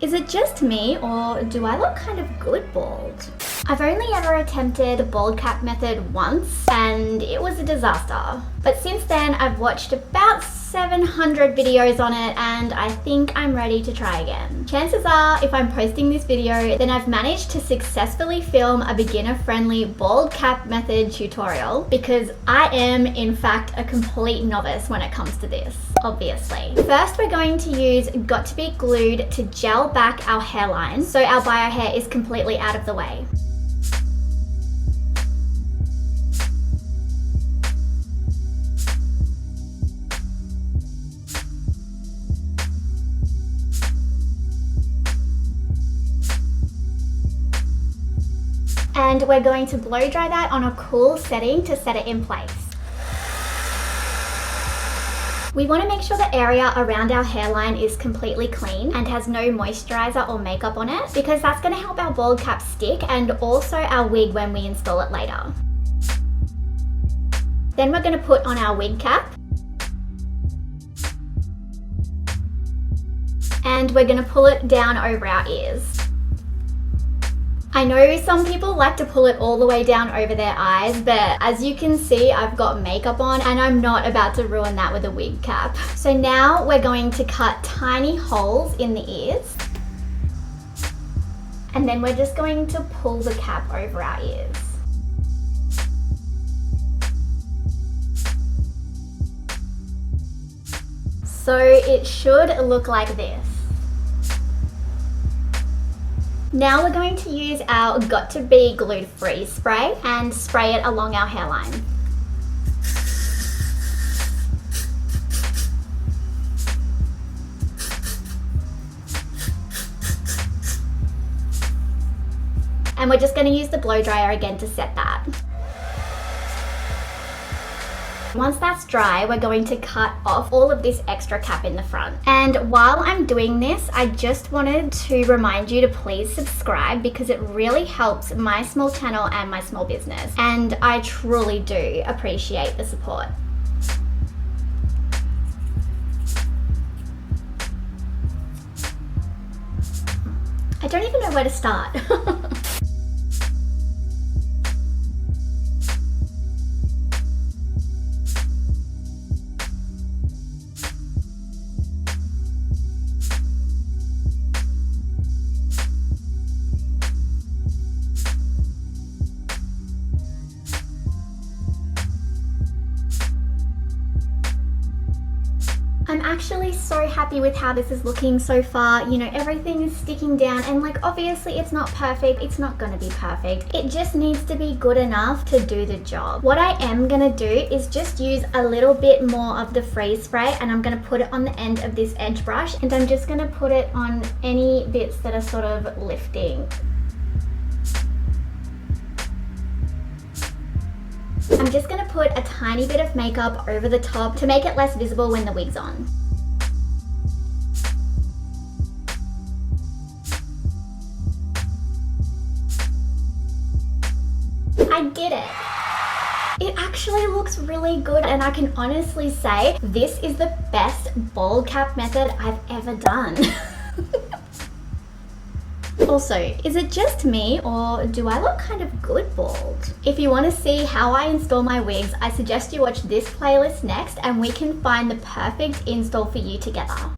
Is it just me, or do I look kind of good bald? I've only ever attempted the bald cap method once, and it was a disaster. But since then, I've watched about 700 videos on it, and I think I'm ready to try again. Chances are, if I'm posting this video, then I've managed to successfully film a beginner-friendly bald cap method tutorial, because I am, in fact, a complete novice when it comes to this, obviously. First, we're going to use Got to Be Glued to gel back our hairline so our bio hair is completely out of the way. And we're going to blow dry that on a cool setting to set it in place. We want to make sure the area around our hairline is completely clean and has no moisturizer or makeup on it, because that's going to help our bald cap stick and also our wig when we install it later. Then we're going to put on our wig cap. And we're going to pull it down over our ears. I know some people like to pull it all the way down over their eyes, but as you can see, I've got makeup on and I'm not about to ruin that with a wig cap. So now we're going to cut tiny holes in the ears. And then we're just going to pull the cap over our ears. So it should look like this. Now we're going to use our Got to Be Glued freeze spray and spray it along our hairline. And we're just going to use the blow dryer again to set that. Once that's dry, we're going to cut off all of this extra cap in the front. And while I'm doing this, I just wanted to remind you to please subscribe, because it really helps my small channel and my small business. And I truly do appreciate the support. I don't even know where to start. I'm actually so happy with how this is looking so far. You know, everything is sticking down, and like, obviously it's not perfect. It's not gonna be perfect. It just needs to be good enough to do the job. What I am gonna do is just use a little bit more of the freeze spray, and I'm gonna put it on the end of this edge brush, and I'm just gonna put it on any bits that are sort of lifting. I'm just going to put a tiny bit of makeup over the top to make it less visible when the wig's on. I did it! It actually looks really good, and I can honestly say this is the best bald cap method I've ever done. Also, is it just me, or do I look kind of good bald? If you want to see how I install my wigs, I suggest you watch this playlist next, and we can find the perfect install for you together.